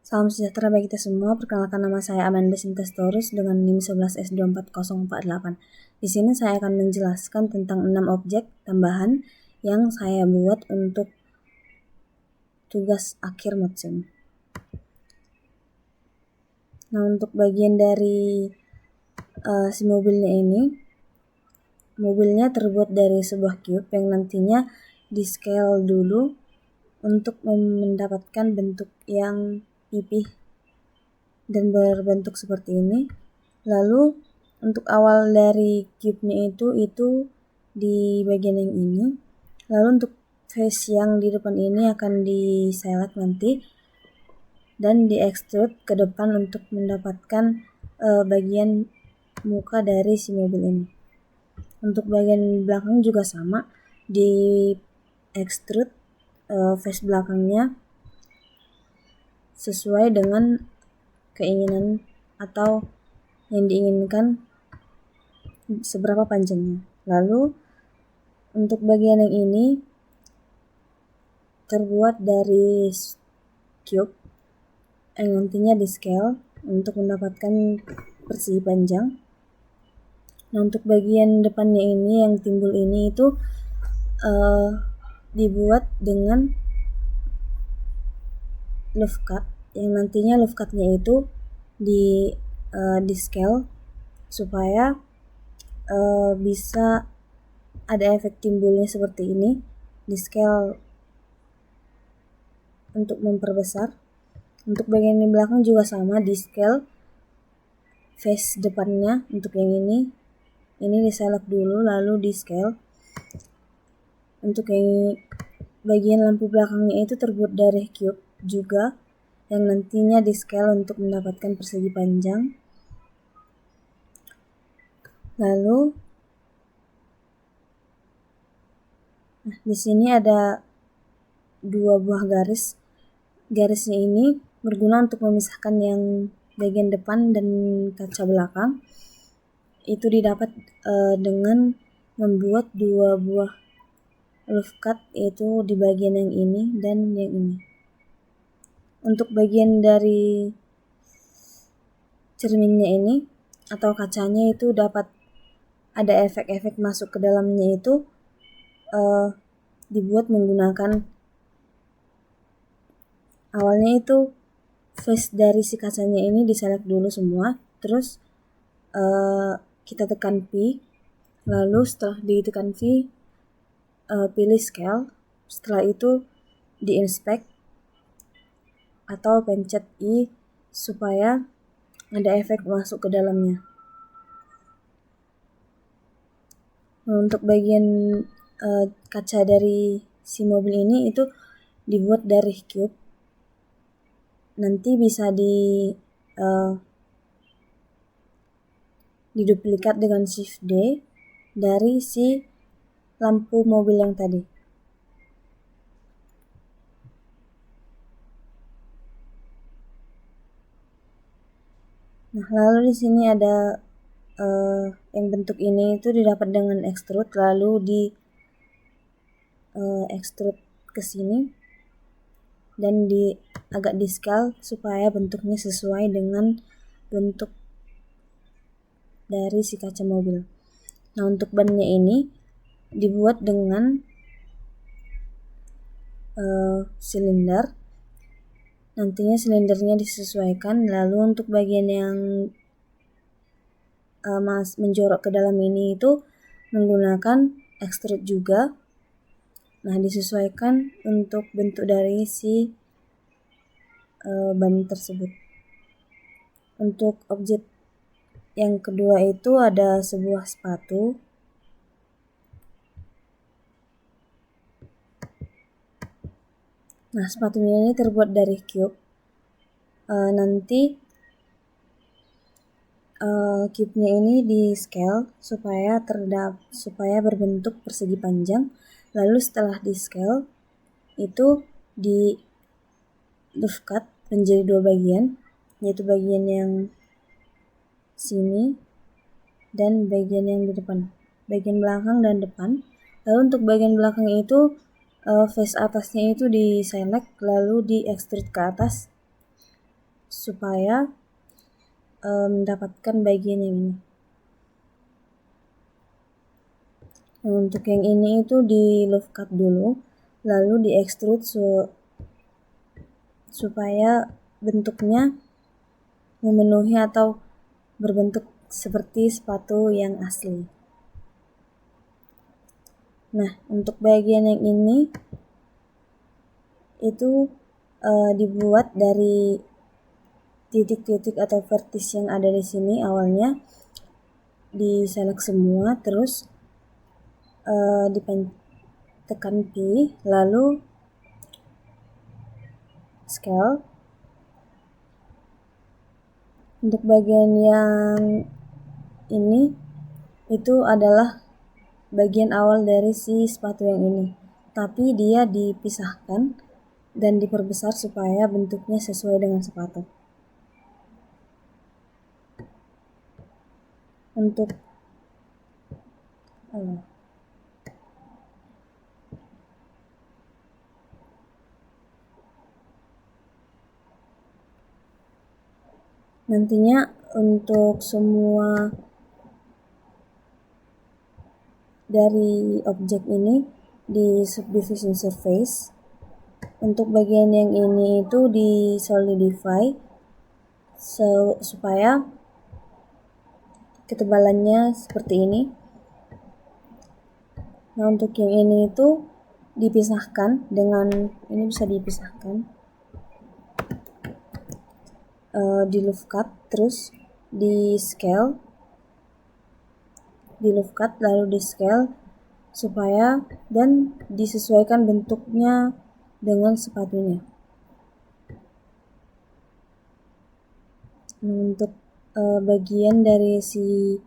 Salam sejahtera bagi kita semua. Perkenalkan, nama saya Amanda Sintastorus dengan NIM 11S24048. Di sini saya akan menjelaskan tentang 6 objek tambahan yang saya buat untuk tugas akhir Modsim. Nah, untuk bagian dari si mobilnya ini, mobilnya terbuat dari sebuah cube yang nantinya di scale dulu untuk mendapatkan bentuk yang pipih dan berbentuk seperti ini. Lalu untuk awal dari cube-nya itu di bagian yang ini. Lalu untuk face yang di depan ini akan di-select nanti dan di-extrude ke depan untuk mendapatkan bagian muka dari si mobil ini. Untuk bagian belakang juga sama, di-extrude face belakangnya sesuai dengan keinginan atau yang diinginkan seberapa panjangnya. Lalu untuk bagian yang ini terbuat dari cube yang nantinya di scale untuk mendapatkan persegi panjang. Nah, untuk bagian depannya ini yang timbul ini itu dibuat dengan loft cut yang nantinya loft cutnya itu di scale supaya bisa ada efek timbulnya seperti ini, di scale untuk memperbesar. Untuk bagian di belakang juga sama, di scale face depannya. Untuk yang ini di-select dulu lalu di scale. Untuk yang bagian lampu belakangnya itu terbuat dari cube juga yang nantinya di scale untuk mendapatkan persegi panjang. Lalu di sini ada 2 buah garis. Garisnya ini berguna untuk memisahkan yang bagian depan dan kaca belakang. Itu didapat dengan membuat 2 buah loft cut, yaitu di bagian yang ini dan yang ini. Untuk bagian dari cerminnya ini atau kacanya itu dapat ada efek-efek masuk ke dalamnya itu dibuat menggunakan awalnya itu face dari si kacanya ini di-select dulu semua, terus kita tekan V, lalu setelah ditekan V pilih scale, setelah itu di-inspect atau pencet I supaya ada efek masuk ke dalamnya. Nah, untuk bagian kaca dari si mobil ini itu dibuat dari cube. Nanti bisa diduplikat dengan Shift D dari si lampu mobil yang tadi. Nah, lalu di sini ada yang bentuk ini itu didapat dengan extrude, lalu di extrude ke sini dan agak di scale supaya bentuknya sesuai dengan bentuk dari si kaca mobil. Nah, untuk bannya ini dibuat dengan silinder. Nantinya silindernya disesuaikan. Lalu untuk bagian yang menjorok ke dalam ini itu menggunakan extrude juga. Nah, disesuaikan untuk bentuk dari si ban tersebut. Untuk objek yang kedua itu ada sebuah sepatu. Nah, sepatunya ini terbuat dari cube. Nanti cube-nya ini di scale supaya berbentuk persegi panjang. Lalu setelah di scale itu di loft cut menjadi 2 bagian, yaitu bagian yang sini dan bagian yang di depan, bagian belakang dan depan. Lalu untuk bagian belakang itu face atasnya itu di select lalu di extrude ke atas supaya mendapatkan bagian yang ini. Nah, untuk yang ini itu di loop cut dulu, lalu di extrude supaya bentuknya memenuhi atau berbentuk seperti sepatu yang asli. Nah, untuk bagian yang ini itu dibuat dari titik-titik atau vertis yang ada di sini. Awalnya diselect semua, terus tekan P, lalu scale. Untuk bagian yang ini itu adalah bagian awal dari si sepatu yang ini, tapi dia dipisahkan dan diperbesar supaya bentuknya sesuai dengan sepatu. Untuk nantinya untuk semua dari objek ini di subdivision surface. Untuk bagian yang ini itu di solidify supaya ketebalannya seperti ini. Nah, untuk yang ini itu dipisahkan dengan ini, bisa dipisahkan di loop cut, terus di scale, di loop cut lalu di scale supaya dan disesuaikan bentuknya dengan sepatunya. Nah, untuk bagian dari si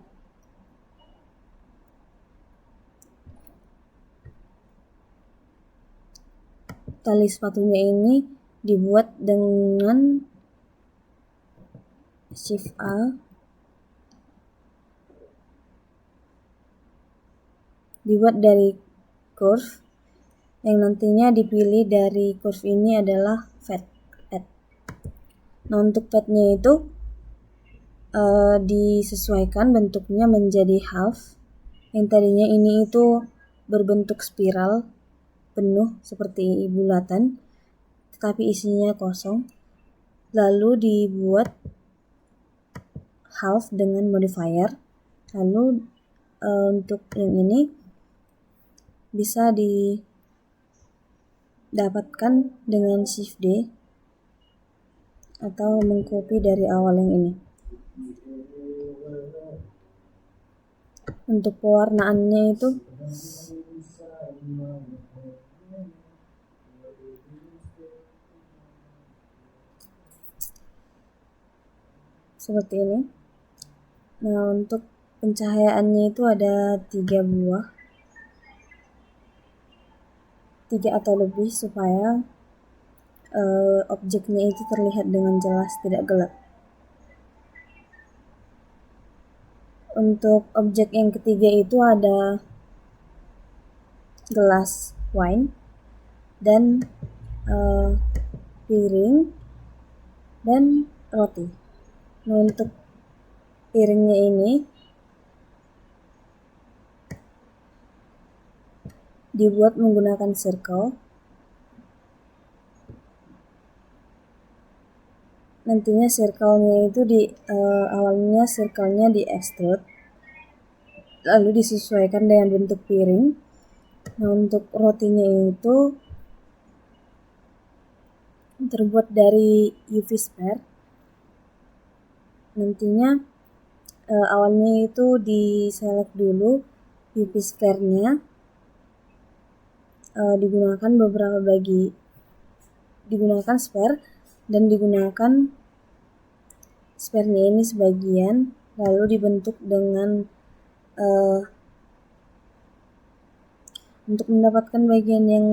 tali sepatunya ini dibuat dengan Shift A, dibuat dari curve yang nantinya dipilih dari curve ini adalah pad. Nah, untuk padnya itu disesuaikan bentuknya menjadi half, yang tadinya ini itu berbentuk spiral penuh seperti bulatan tetapi isinya kosong, lalu dibuat half dengan modifier. Lalu untuk yang ini bisa didapatkan dengan Shift D atau mengcopy dari awal yang ini. Untuk pewarnaannya itu seperti ini. Nah, untuk pencahayaannya itu ada 3 atau lebih supaya objeknya itu terlihat dengan jelas, tidak gelap. Untuk objek yang ketiga itu ada gelas wine dan piring dan roti. Nah, untuk piringnya ini dibuat menggunakan circle. Nantinya circle-nya itu awalnya circle-nya di extrude lalu disesuaikan dengan bentuk piring. Nah, untuk rotinya itu terbuat dari UV sphere. Nantinya awalnya itu di-select dulu UV sphere-nya, digunakan sphere dan digunakan sphere-nya ini sebagian, lalu dibentuk dengan untuk mendapatkan bagian yang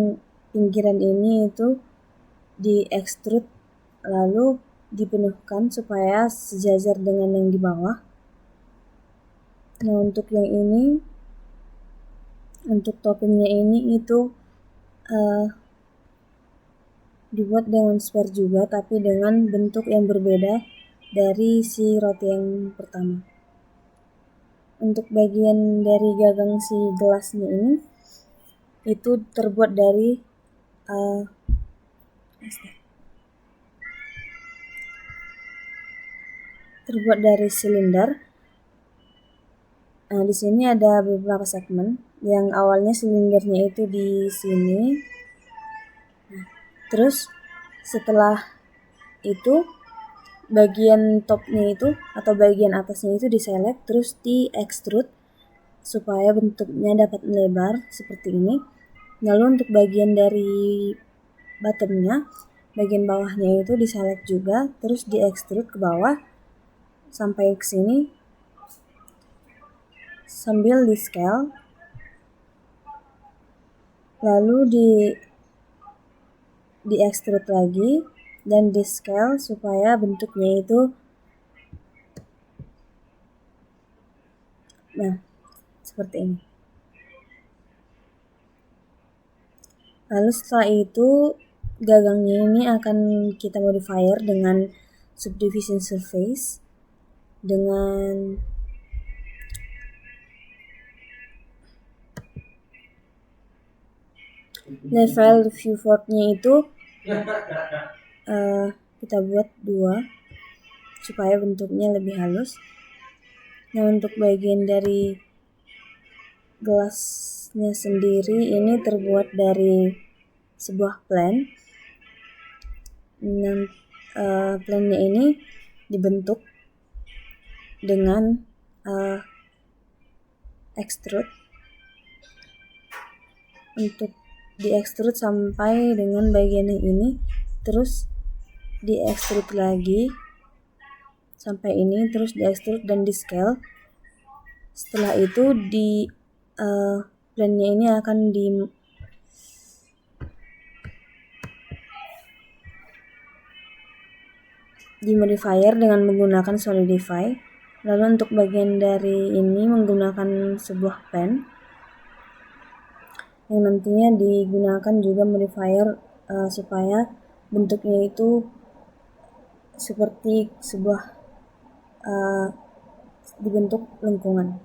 pinggiran ini itu di extrude lalu dipenuhkan supaya sejajar dengan yang di bawah. Nah, untuk yang ini, untuk toppingnya ini itu dibuat dengan spare juga, tapi dengan bentuk yang berbeda dari si roti yang pertama. Untuk bagian dari gagang si gelasnya ini itu terbuat dari silinder. Nah, di sini ada beberapa segmen. Yang awalnya silindernya itu di sini. Nah, terus setelah itu bagian topnya itu atau bagian atasnya itu diselect, terus di extrude supaya bentuknya dapat melebar seperti ini. Lalu untuk bagian dari bottomnya, bagian bawahnya itu diselect juga, terus di extrude ke bawah sampai ke sini sambil di scale, lalu di extrude lagi dan di scale supaya bentuknya itu seperti ini. Lalu setelah itu gagangnya ini akan kita modifier dengan subdivision surface dengan level viewportnya itu kita buat 2 supaya bentuknya lebih halus. Nah, untuk bagian dari gelasnya sendiri ini terbuat dari sebuah plan. Dan plannya ini dibentuk dengan extrude. Untuk di extrude sampai dengan bagian yang ini, terus di extrude lagi sampai ini, terus di extrude dan di scale. Setelah itu di plannya ini akan di modifier dengan menggunakan solidify. Lalu untuk bagian dari ini menggunakan sebuah pen yang nantinya digunakan juga modifier supaya bentuknya itu seperti sebuah dibentuk lengkungan.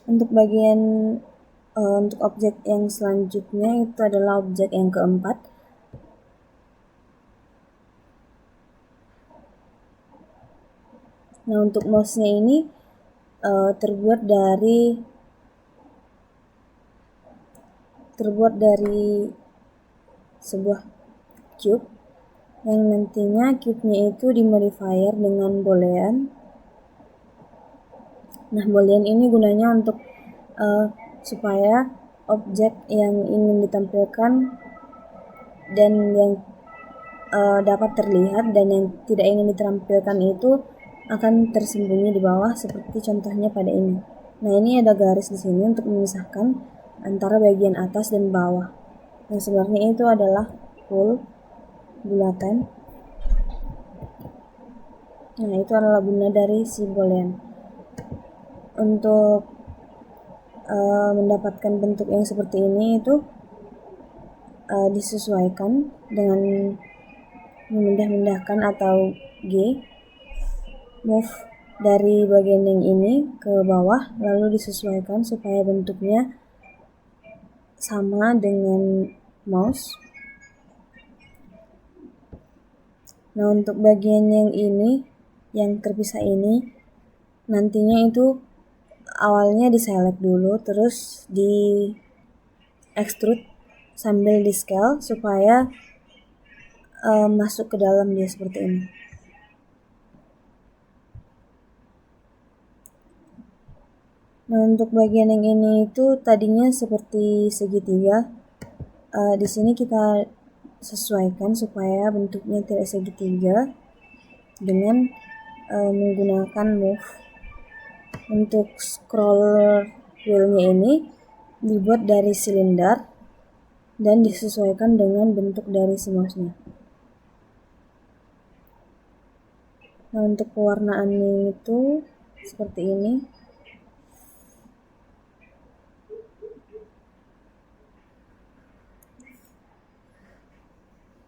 Untuk bagian untuk objek yang selanjutnya itu adalah objek yang keempat. Nah, untuk mouse-nya ini terbuat dari sebuah cube yang nantinya cube-nya itu dimodifier dengan boolean. Nah, boolean ini gunanya untuk supaya objek yang ingin ditampilkan dan yang dapat terlihat dan yang tidak ingin ditampilkan itu akan tersembunyi di bawah, seperti contohnya pada ini. Nah, ini ada garis di sini untuk memisahkan antara bagian atas dan bawah. Yang sebenarnya itu adalah full bulatan. Nah, itu adalah guna dari si boolean. Untuk mendapatkan bentuk yang seperti ini itu disesuaikan dengan memindah-mindahkan atau G, move dari bagian yang ini ke bawah, lalu disesuaikan supaya bentuknya sama dengan mouse. Nah, untuk bagian yang ini, yang terpisah ini, nantinya itu awalnya diselect dulu, terus di extrude sambil di scale supaya masuk ke dalam dia seperti ini. Nah, untuk bagian yang ini itu tadinya seperti segitiga. Di sini kita sesuaikan supaya bentuknya tidak segitiga dengan menggunakan move. Untuk scroller wheelnya ini dibuat dari silinder dan disesuaikan dengan bentuk dari si mouse-nya. Nah, untuk pewarnaannya itu seperti ini.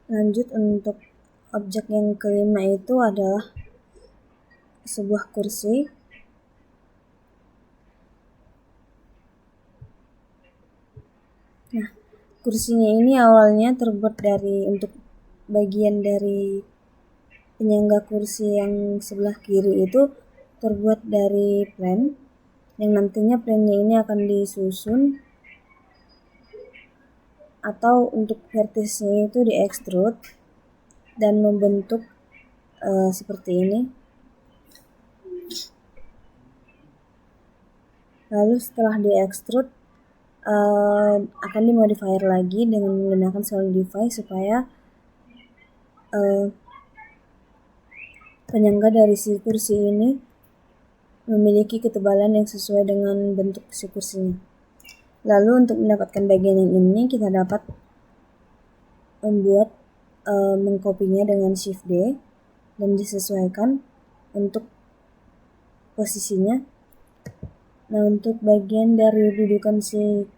Lanjut, untuk objek yang kelima itu adalah sebuah kursi. Nah, kursinya ini awalnya terbuat dari, untuk bagian dari penyangga kursi yang sebelah kiri itu terbuat dari plank, yang nantinya planknya ini akan disusun atau untuk vertisnya itu di extrude dan membentuk seperti ini. Lalu setelah di extrude akan dimodifier lagi dengan menggunakan solidify supaya penyangga dari si kursi ini memiliki ketebalan yang sesuai dengan bentuk si kursinya. Lalu untuk mendapatkan bagian yang ini kita dapat membuat mengkopinya dengan Shift D dan disesuaikan untuk posisinya. Nah, untuk bagian dari dudukan si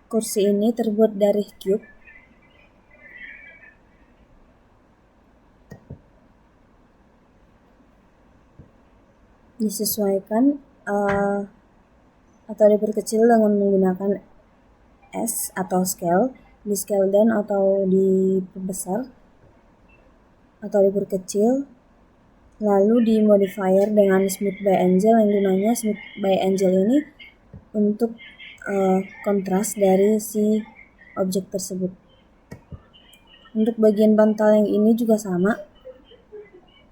kursi ini terbuat dari cube. Disesuaikan atau diperkecil dengan menggunakan S atau scale, di scale down atau diperbesar atau diperkecil. Lalu di modifier dengan smooth by angel, yang gunanya smooth by angel ini untuk kontras dari si objek tersebut. Untuk bagian bantal yang ini juga sama,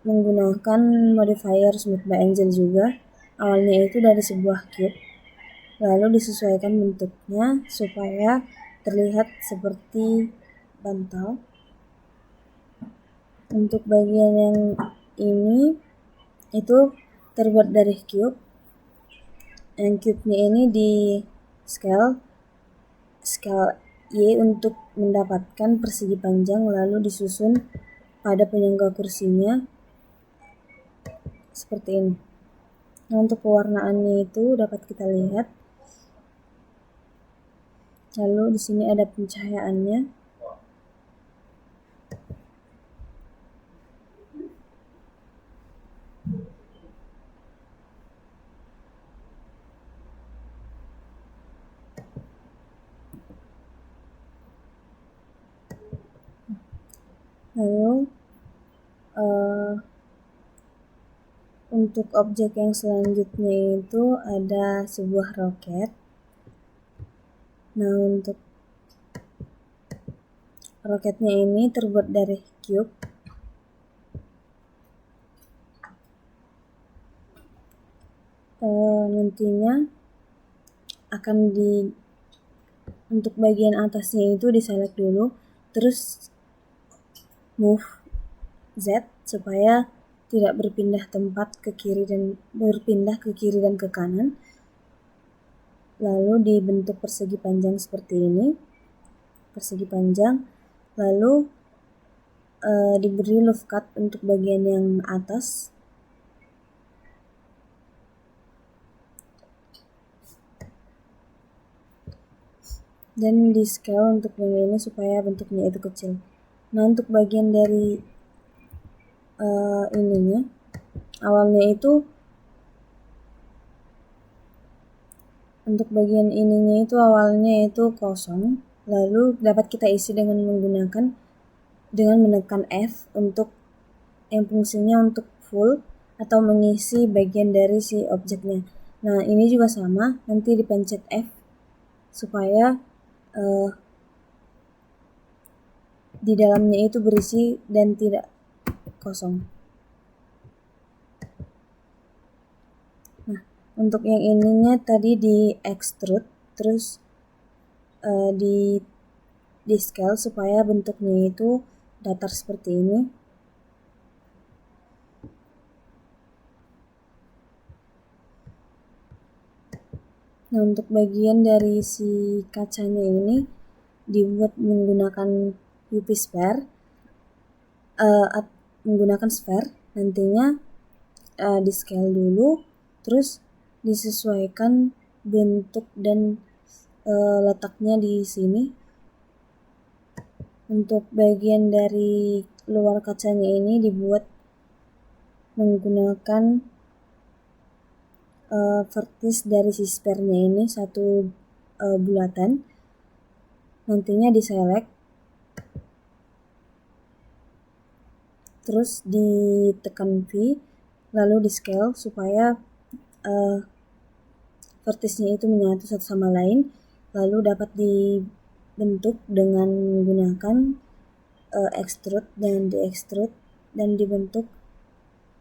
menggunakan modifier smooth by angel juga. Awalnya itu dari sebuah cube, lalu disesuaikan bentuknya supaya terlihat seperti bantal. Untuk bagian yang ini itu terbuat dari cube, yang cube-nya ini di scale Y untuk mendapatkan persegi panjang, lalu disusun pada penyangga kursinya seperti ini. Nah, untuk pewarnaannya itu dapat kita lihat. Lalu di sini ada pencahayaannya. Lalu untuk objek yang selanjutnya itu ada sebuah roket. Nah, untuk roketnya ini terbuat dari cube. Nantinya akan untuk bagian atasnya itu diselect dulu, terus move Z supaya tidak berpindah tempat ke kiri dan ke kanan. Lalu dibentuk persegi panjang seperti ini, persegi panjang. Lalu diberi loop cut untuk bagian yang atas. Dan di scale untuk yang ini supaya bentuknya itu kecil. Nah, untuk bagian dari ininya, awalnya itu untuk bagian ininya itu awalnya itu kosong, lalu dapat kita isi dengan menekan F untuk yang fungsinya untuk full atau mengisi bagian dari si objeknya. Nah, ini juga sama, nanti dipencet F supaya di dalamnya itu berisi dan tidak kosong. Nah, untuk yang ininya tadi di extrude, terus di scale supaya bentuknya itu datar seperti ini. Nah, untuk bagian dari si kacanya ini dibuat menggunakan UV sphere, menggunakan sphere. Nantinya di scale dulu, terus disesuaikan bentuk dan letaknya di sini. Untuk bagian dari luar kacanya ini dibuat menggunakan vertis dari si spare-nya ini satu bulatan. Nantinya diselect, terus ditekan V, lalu di scale supaya vertisnya itu menyatu satu sama lain, lalu dapat dibentuk dengan menggunakan extrude dan di-extrude dan dibentuk,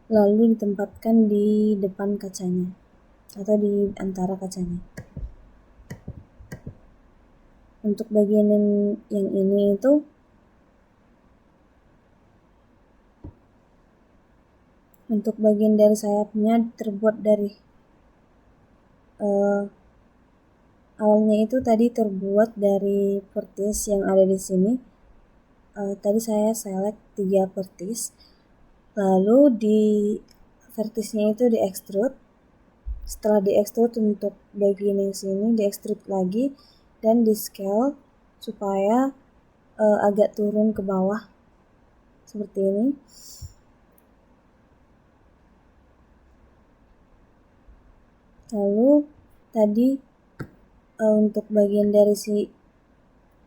lalu ditempatkan di depan kacanya atau di antara kacanya. Untuk bagian yang ini itu untuk bagian dari sayapnya terbuat dari awalnya itu tadi terbuat dari vertis yang ada di sini. Tadi saya select 3 vertis, lalu di vertisnya itu di extrude. Setelah di extrude untuk bagian yang sini di extrude lagi dan di scale supaya agak turun ke bawah seperti ini. Lalu tadi untuk bagian dari si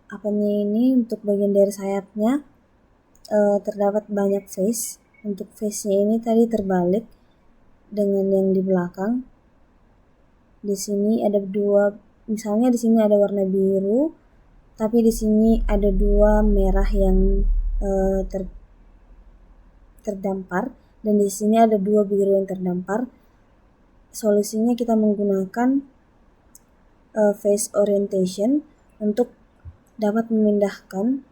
apanya ini, untuk bagian dari sayapnya terdapat banyak face. Untuk face-nya ini tadi terbalik dengan yang di belakang. Di sini ada dua, misalnya di sini ada warna biru, tapi di sini ada 2 merah yang terdampar, dan di sini ada 2 biru yang terdampar. Solusinya kita menggunakan face orientation untuk dapat memindahkan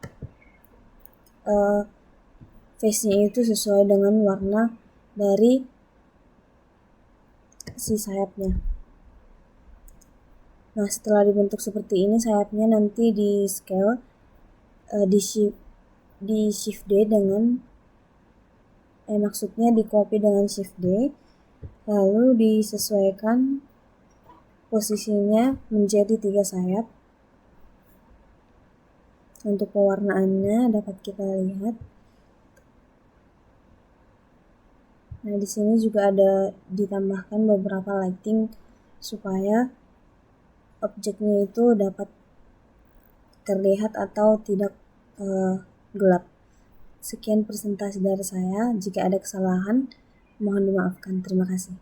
face-nya itu sesuai dengan warna dari si sayapnya. Nah, setelah dibentuk seperti ini sayapnya, nanti di scale di shift D dengan maksudnya di copy dengan shift D, lalu disesuaikan posisinya menjadi 3 sayap. Untuk pewarnaannya dapat kita lihat. Nah, di sini juga ada ditambahkan beberapa lighting supaya objeknya itu dapat terlihat atau tidak gelap. Sekian presentasi dari saya. Jika ada kesalahan, mohon dimaafkan. Terima kasih.